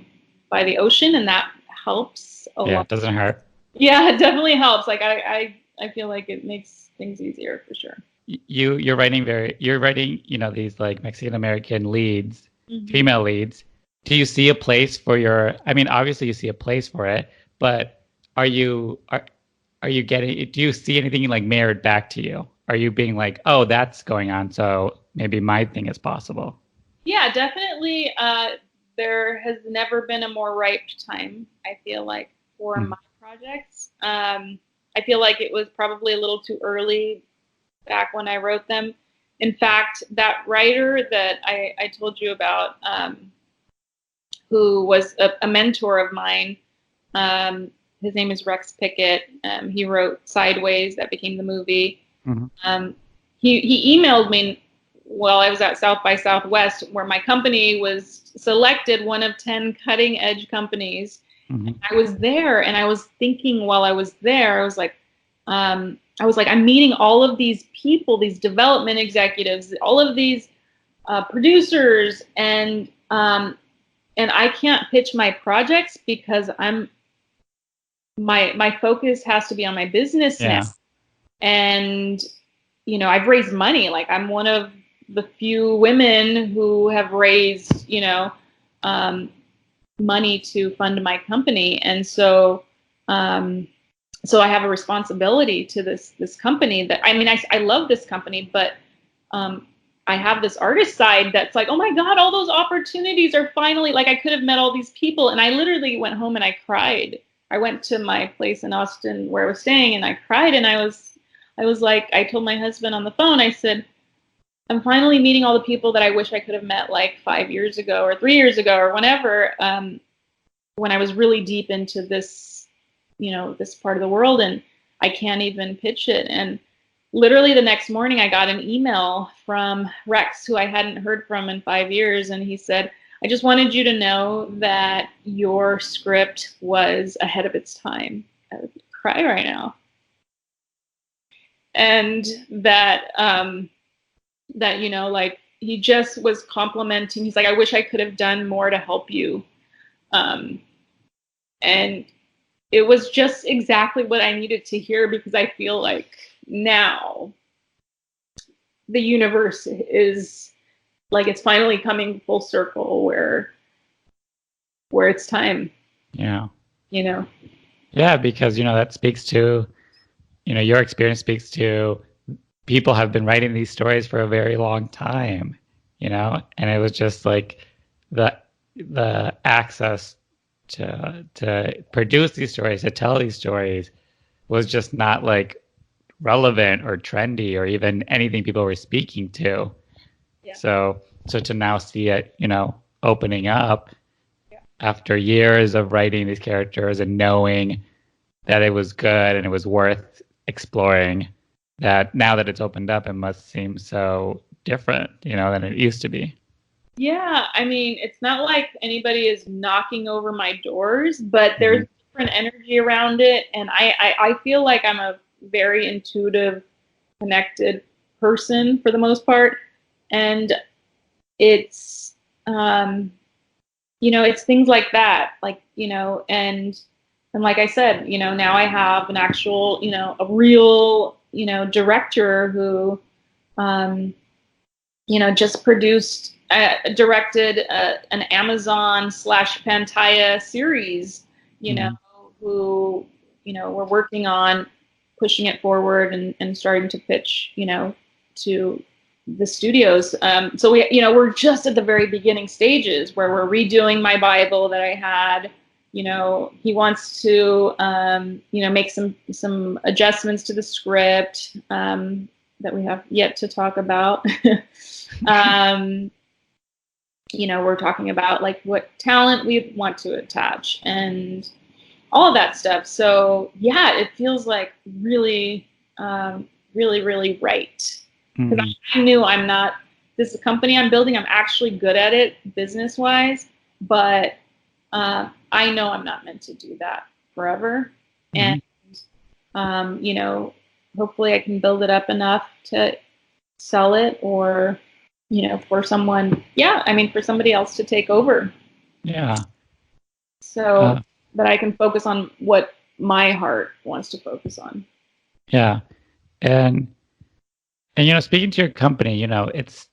by the ocean, and that helps a Yeah. lot. It doesn't hurt. Yeah, it definitely helps. Like I feel like it makes things easier for sure. You're writing, these like Mexican American leads, Hmm. female leads. Do you see a place for I mean, obviously you see a place for it, but are you are you getting, do you see anything like mirrored back to you? Are you being like, oh, that's going on, so maybe my thing is possible? Yeah, definitely. There has never been a more ripe time, I feel like, for Mm, my projects. I feel like it was probably a little too early back when I wrote them. In fact, that writer that I told you about, who was a mentor of mine, his name is Rex Pickett. He wrote Sideways, that became the movie. mhm, Um, he emailed me while I was at South by Southwest, where my company was selected one of 10 cutting edge companies. mhm. I was there, and I was thinking while I was there, I'm meeting all of these people, these development executives, all of these producers, and I can't pitch my projects because my focus has to be on my business now. Yeah. And I've raised money. Like I'm one of the few women who have raised um, money to fund my company, and um, so I have a responsibility to this company. That I mean, I love this company, but um, I have this artist side that's like, oh my God, all those opportunities are finally, like, I could have met all these people. And I literally went home and I cried. I went to my place in Austin where I was staying and I cried. And I was like, I told my husband on the phone, I said, I'm finally meeting all the people that I wish I could have met like 5 years ago or 3 years ago or whenever, when I was really deep into this this part of the world, and I can't even pitch it. And literally the next morning I got an email from Rex, who I hadn't heard from in 5 years, and he said, I just wanted you to know that your script was ahead of its time. I would cry right now. And that like, he just was complimenting. He's like, I wish I could have done more to help you. And it was just exactly what I needed to hear, because I feel like now the universe is like, it's finally coming full circle where it's time. Yeah. Yeah, because that speaks to your experience, speaks to people have been writing these stories for a very long time, and it was just like the access to produce these stories, to tell these stories, was just not like relevant or trendy or even anything people were speaking to. Yeah. So to now see it, opening up after years of writing these characters and knowing that it was good and it was worth exploring, that now that it's opened up, it must seem so different, than it used to be. Yeah, I mean, it's not like anybody is knocking over my doors, but there's different energy around it, and I feel like I'm a very intuitive, connected person for the most part, and it's it's things like that, like, and like I said, now I have an actual, a real, director who just directed an Amazon / Pantaya series, who, we're working on pushing it forward and starting to pitch, to the studios. So we're just at the very beginning stages where we're redoing my Bible that I had. He wants to, make some adjustments to the script that we have yet to talk about. We're talking about like what talent we want to attach and all of that stuff. So yeah, it feels like really, really, really right. Because I knew I'm not, this company I'm building, I'm actually good at it business wise, but I know I'm not meant to do that forever. And, hopefully I can build it up enough to sell it, or, for someone, for somebody else to take over. Yeah. So that I can focus on what my heart wants to focus on. Yeah. And speaking to your company, it's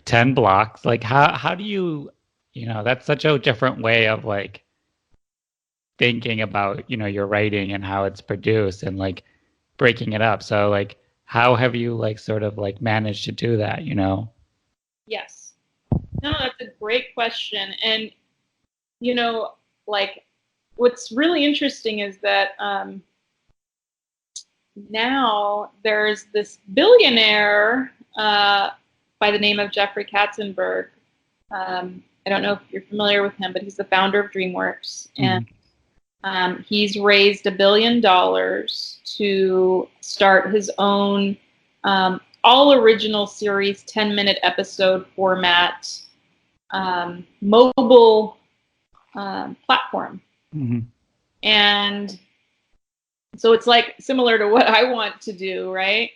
10 blocks. Like how do you, that's such a different way of like thinking about, your writing and how it's produced and like breaking it up. So like how have you like sort of like managed to do that, Yes. No, that's a great question. And like what's really interesting is that now there's this billionaire by the name of Jeffrey Katzenberg. I don't know if you're familiar with him, but he's the founder of DreamWorks, and he's raised $1 billion to start his own all original series, 10-minute episode format mobile platform. And so it's like similar to what I want to do, right?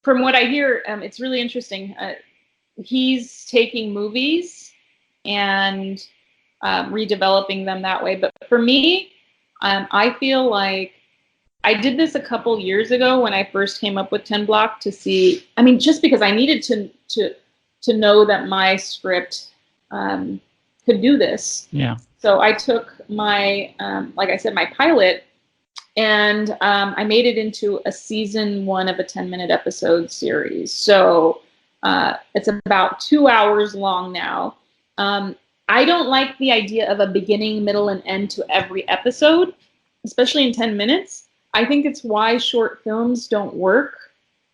From what I hear, it's really interesting. He's taking movies and redeveloping them that way. But for me, I feel like I did this a couple years ago when I first came up with 10 Block to see, just because I needed to know that my script could do this. Yeah. So I took my, like I said, my pilot, and I made it into a season 1 of a 10-minute episode series. So it's about 2 hours long now. I don't like the idea of a beginning, middle, and end to every episode, especially in 10 minutes. I think it's why short films don't work.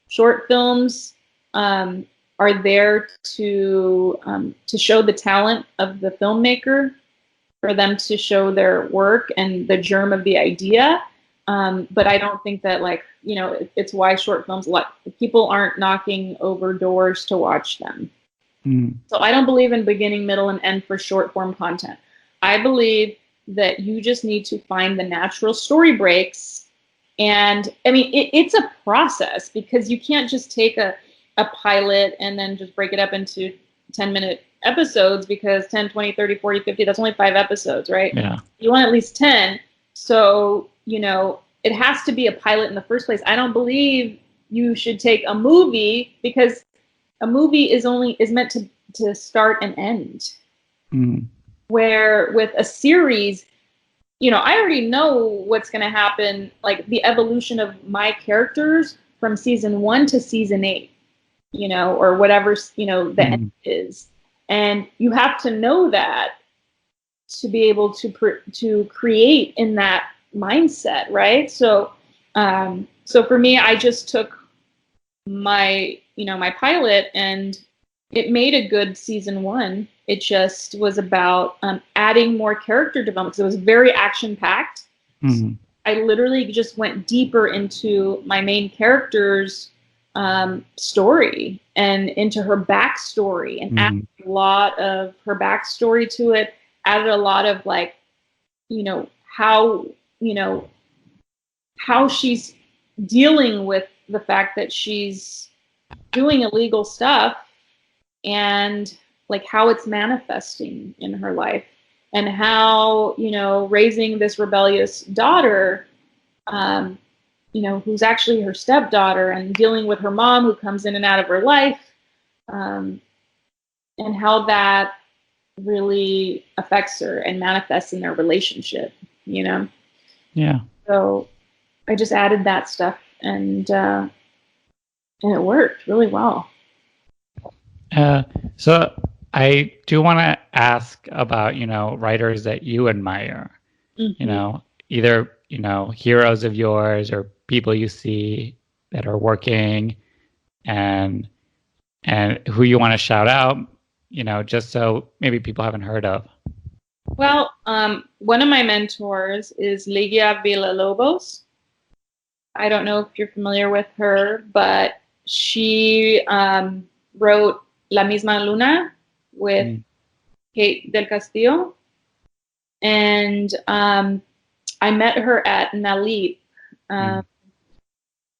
Short films are there to show the talent of the filmmaker. for them to show their work and the germ of the idea. But I don't think that, like, you know, it's why short films, like, people aren't knocking over doors to watch them. So I don't believe in beginning, middle, and end for short form content. I believe that you just need to find the natural story breaks. And I mean, it's a process, because you can't just take a pilot and then just break it up into 10-minute episodes, because 10, 20, 30, 40, 50, that's only 5 episodes, right? Yeah. You want at least 10. So, you know, it has to be a pilot in the first place. I don't believe you should take a movie, because a movie is meant to start and end. Where with a series, you know, I already know what's going to happen, like the evolution of my characters from season 1 to season 8, you know, or whatever, you know, the end is. And you have to know that to be able to create in that mindset, right? So, so for me, I just took my pilot, and it made a good season 1. It just was about adding more character development, because it was very action packed. I literally just went deeper into my main character's story and into her backstory, and added a lot of her backstory to it. Added a lot of, like, you know, how she's dealing with the fact that she's doing illegal stuff, and like how it's manifesting in her life, and how, you know, raising this rebellious daughter, you know, who's actually her stepdaughter, and dealing with her mom who comes in and out of her life, and how that really affects her and manifests in their relationship, you know? Yeah. So I just added that stuff, and it worked really well. So I do want to ask about, you know, writers that you admire, you know, either, you know, heroes of yours or people you see that are working, and who you want to shout out, you know, just so maybe people haven't heard of. Well, one of my mentors is Ligia Villalobos. I don't know if you're familiar with her, but she wrote La Misma Luna with Kate del Castillo. And I met her at Nalip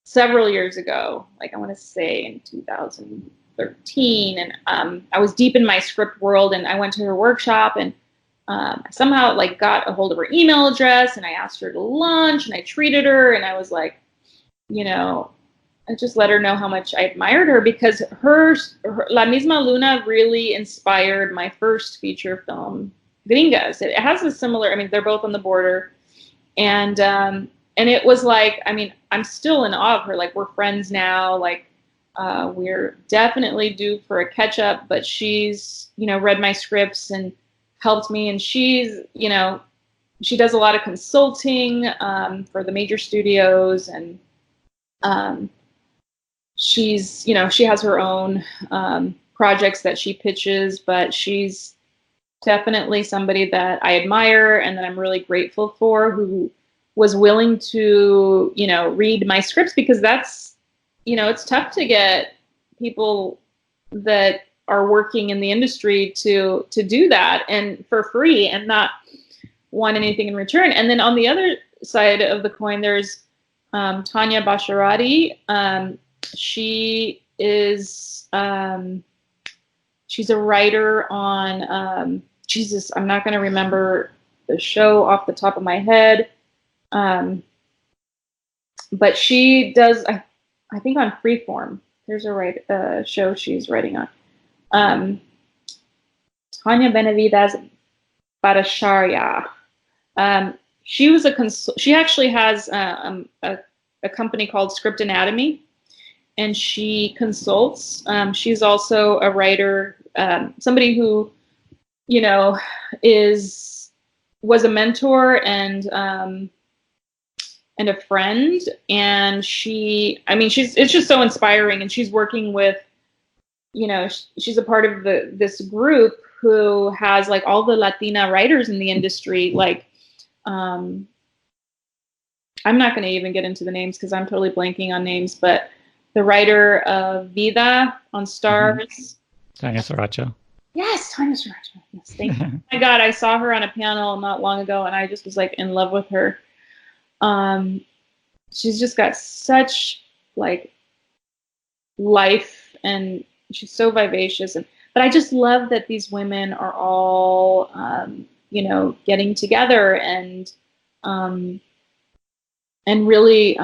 several years ago, like I want to say in 2013. And I was deep in my script world, and I went to her workshop, and somehow like got a hold of her email address, and I asked her to lunch, and I treated her, and I was like, you know, I just let her know how much I admired her, because her La Misma Luna really inspired my first feature film, Gringas. It has a similar, I mean, they're both on the border, and it was like, I mean, I'm still in awe of her. Like, we're friends now. Like, we're definitely due for a catch up. But she's, you know, read my scripts and helped me, and she's, you know, she does a lot of consulting for the major studios, and she's, you know, she has her own projects that she pitches, but she's definitely somebody that I admire and that I'm really grateful for, who was willing to, you know, read my scripts, because that's, you know, it's tough to get people that are working in the industry to do that, and for free, and not want anything in return. And then on the other side of the coin, there's Tanya Basharati. She is she's a writer on Jesus, I'm not going to remember the show off the top of my head, but she does, I think, on Freeform. There's a show she's writing on. Tanya Benavides Bhattacharya. She actually has a company called Script Anatomy, and she consults. She's also a writer, somebody who, you know, was a mentor and a friend, and it's just so inspiring. And she's working with, you know, she's a part of this group who has like all the Latina writers in the industry. Like, I'm not going to even get into the names because I'm totally blanking on names, but the writer of Vida on Stars. Tanya Sriracha. Yes, Tanya Sriracha. Yes, thank you. Oh my God, I saw her on a panel not long ago, and I just was like in love with her. She's just got such like life, and she's so vivacious. But I just love that these women are all, getting together and really,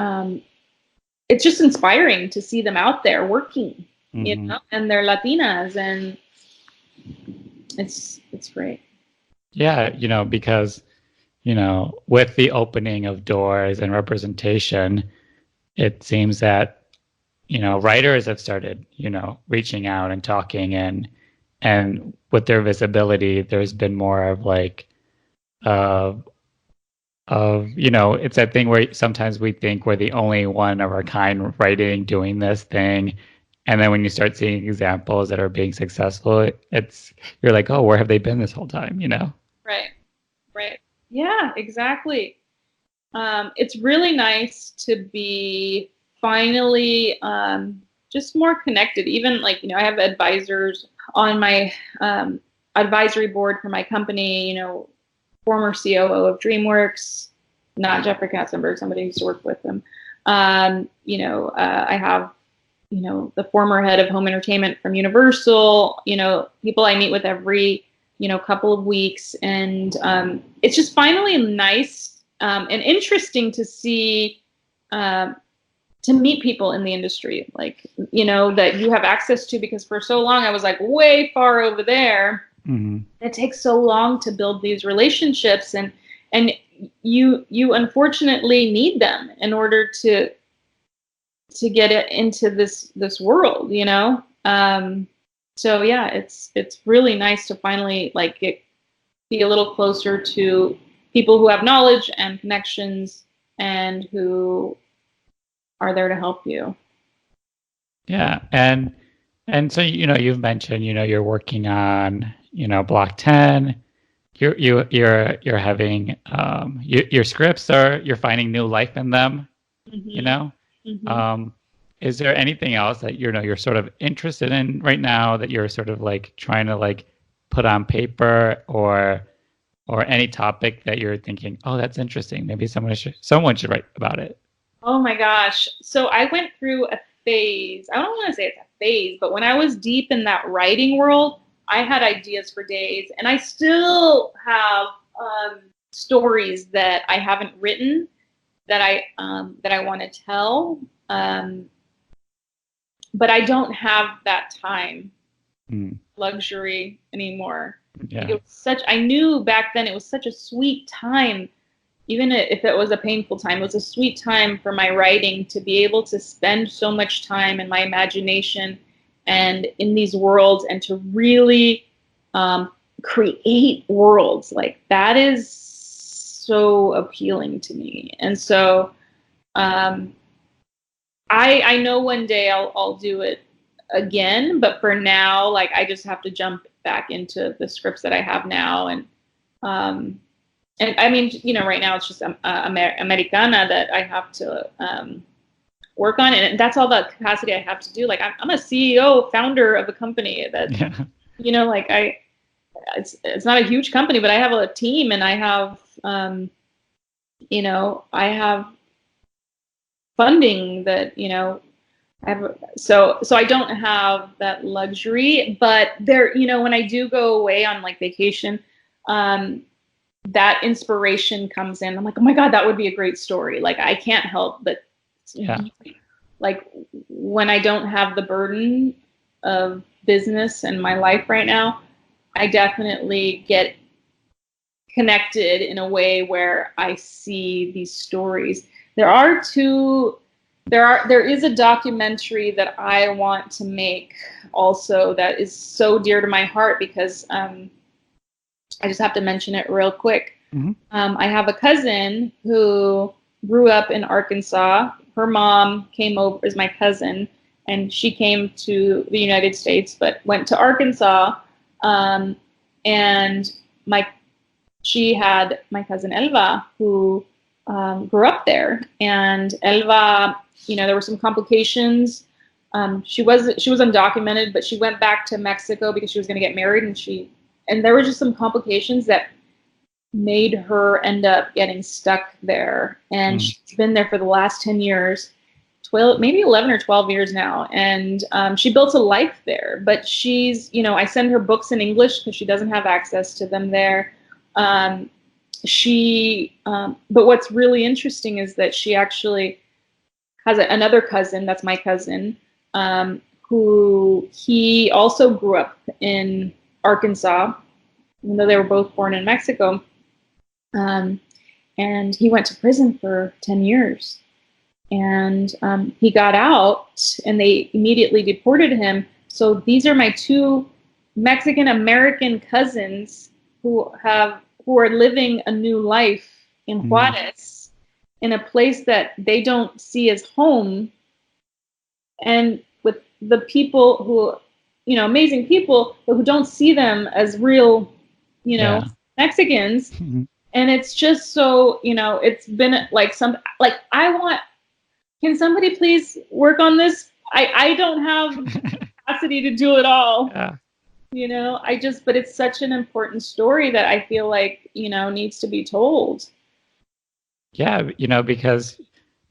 it's just inspiring to see them out there working, and they're Latinas, and it's great. Yeah, because, with the opening of doors and representation, it seems that, writers have started, reaching out and talking, and with their visibility, there's been more of like, it's that thing where sometimes we think we're the only one of our kind writing, doing this thing. And then when you start seeing examples that are being successful, you're like, oh, where have they been this whole time, Right. Yeah, exactly. It's really nice to be finally just more connected. Even like, I have advisors on my advisory board for my company, former COO of DreamWorks, not Jeffrey Katzenberg, somebody who used to work with him. I have, the former head of home entertainment from Universal, people I meet with every, couple of weeks. And it's just finally nice and interesting to see, to meet people in the industry, like, that you have access to, because for so long I was like way far over there. It takes so long to build these relationships, and you unfortunately need them in order to get it into this world, so yeah, it's really nice to finally like be a little closer to people who have knowledge and connections and who are there to help you. Yeah, and so you've mentioned you're working on Block 10. You're having your scripts you're finding new life in them. Is there anything else that you're sort of interested in right now that you're sort of like trying to like put on paper, or any topic that you're thinking, oh, that's interesting, maybe someone should write about it? Oh my gosh. So I went through a phase. I don't want to say it's a phase, but when I was deep in that writing world, I had ideas for days, and I still have stories that I haven't written that I want to tell. But I don't have that time luxury anymore. Yeah. Like, it was I knew back then it was such a sweet time. Even if it was a painful time, it was a sweet time for my writing to be able to spend so much time in my imagination and in these worlds, and to really create worlds. Like, that is so appealing to me. And so I know one day I'll do it again, but for now, like, I just have to jump back into the scripts that I have now. And I mean, right now it's just Americana that I have to work on, and that's all the capacity I have to do. Like, I'm a CEO, founder of a company that, like it's not a huge company, but I have a team, and I have, I have funding that, so I don't have that luxury. But there, when I do go away on like vacation, that inspiration comes in. I'm like, oh my God, that would be a great story. Like, I can't help but, like, when I don't have the burden of business in my life right now, I definitely get connected in a way where I see these stories. There is a documentary that I want to make also that is so dear to my heart, because I just have to mention it real quick. I have a cousin who grew up in Arkansas. Her mom came over as my cousin, and she came to the United States, but went to Arkansas And she had my cousin Elva, who grew up there. And Elva, there were some complications. She was undocumented, but she went back to Mexico because she was going to get married, and there were just some complications that made her end up getting stuck there. And she's been there for the last 10 years, 12, maybe 11 or 12 years now. And she built a life there, but she's, I send her books in English because she doesn't have access to them there. But what's really interesting is that she actually has another cousin, that's my cousin, who he also grew up in Arkansas, even though they were both born in Mexico. And he went to prison for 10 years. And he got out, and they immediately deported him. So these are my two Mexican-American cousins who are living a new life in Juarez, in a place that they don't see as home, and with the people who, amazing people, but who don't see them as real, Mexicans. And it's just so, it's been can somebody please work on this? I don't have capacity to do it all. Yeah. But it's such an important story that I feel like, needs to be told. Yeah, because,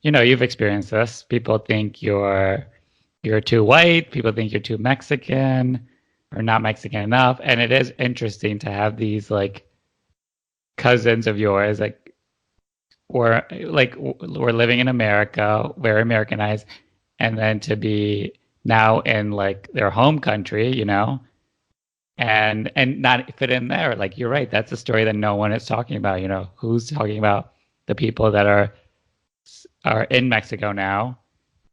you've experienced this. People think you're too white. People think you're too Mexican or not Mexican enough. And it is interesting to have these cousins of yours, we're living in America, very Americanized, and then to be now in their home country, and not fit in there. You're right, that's a story that no one is talking about. Who's talking about the people that are in Mexico now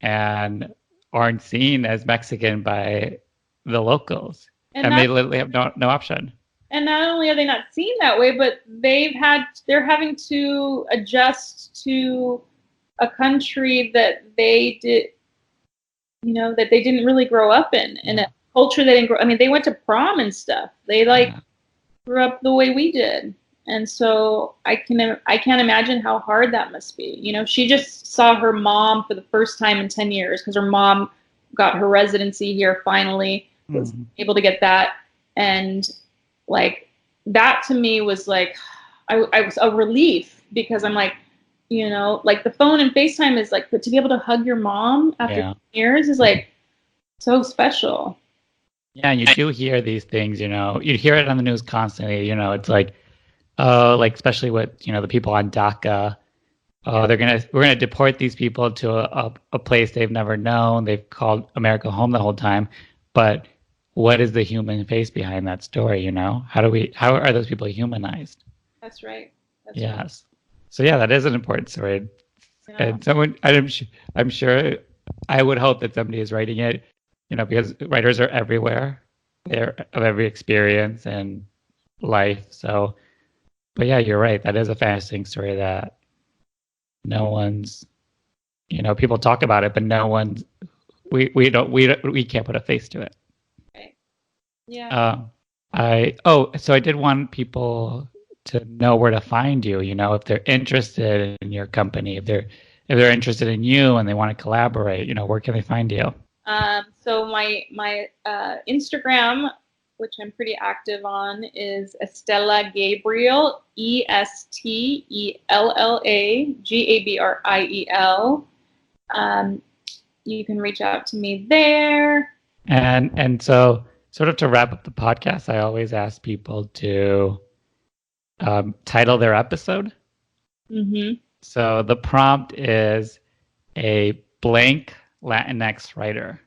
and aren't seen as Mexican by the locals, and they literally have no option. And not only are they not seen that way, but they're having to adjust to a country that they didn't really grow up in, and a culture they didn't grow. I mean, they went to prom and stuff. They grew up the way we did, and so I can't imagine how hard that must be. She just saw her mom for the first time in 10 years because her mom got her residency here finally, was able to get that, and that to me was I was a relief, because I'm the phone and FaceTime is but to be able to hug your mom after 10 years is so special. Yeah, and you do hear these things, you hear it on the news constantly, it's especially with, the people on DACA. We're gonna deport these people to a place they've never known. They've called America home the whole time, but what is the human face behind that story? How are those people humanized? That's right. Yes. Right. So yeah, that is an important story. And I'm sure, I would hope that somebody is writing it, because writers are everywhere. They're of every experience and life. So, but yeah, you're right. That is a fascinating story that no one's, people talk about it, but no one's, we can't put a face to it. Yeah. So I did want people to know where to find you, if they're interested in your company, if they're interested in you and they want to collaborate, where can they find you? So my Instagram, which I'm pretty active on, is Estella Gabriel, ESTELLA GABRIEL. You can reach out to me there. And so, sort of to wrap up the podcast, I always ask people to title their episode. So the prompt is a blank Latinx writer.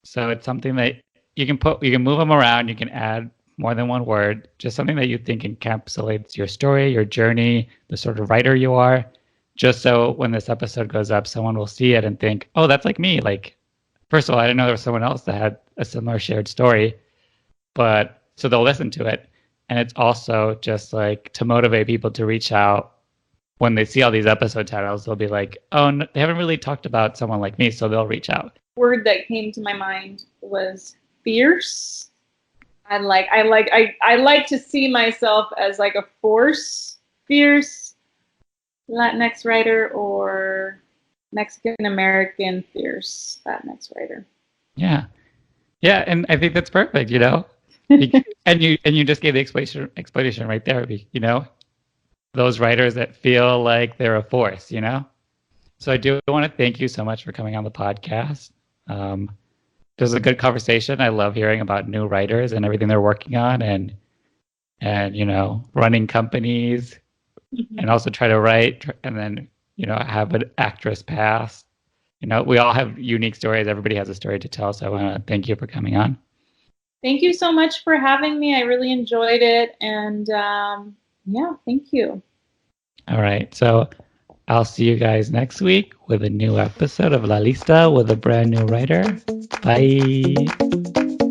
So it's something that you can move them around. You can add more than one word, just something that you think encapsulates your story, your journey, the sort of writer you are, just so when this episode goes up, someone will see it and think, oh, that's like me. First of all, I didn't know there was someone else that had a similar shared story, but so they'll listen to it. And it's also just to motivate people to reach out. When they see all these episode titles, they'll be like, oh, no, they haven't really talked about someone like me, so they'll reach out. Word that came to my mind was fierce. I like to see myself as like a fierce Latinx writer or Mexican American fierce Latinx writer. Yeah. Yeah, and I think that's perfect, and you just gave the explanation right there, those writers that feel like they're a force. So I do want to thank you so much for coming on the podcast. This was a good conversation. I love hearing about new writers and everything they're working on, and running companies, and also try to write, and then have an actress past. We all have unique stories. Everybody has a story to tell. So I want to thank you for coming on. Thank you so much for having me. I really enjoyed it. And yeah, thank you. All right. So I'll see you guys next week with a new episode of La Lista with a brand new writer. Bye.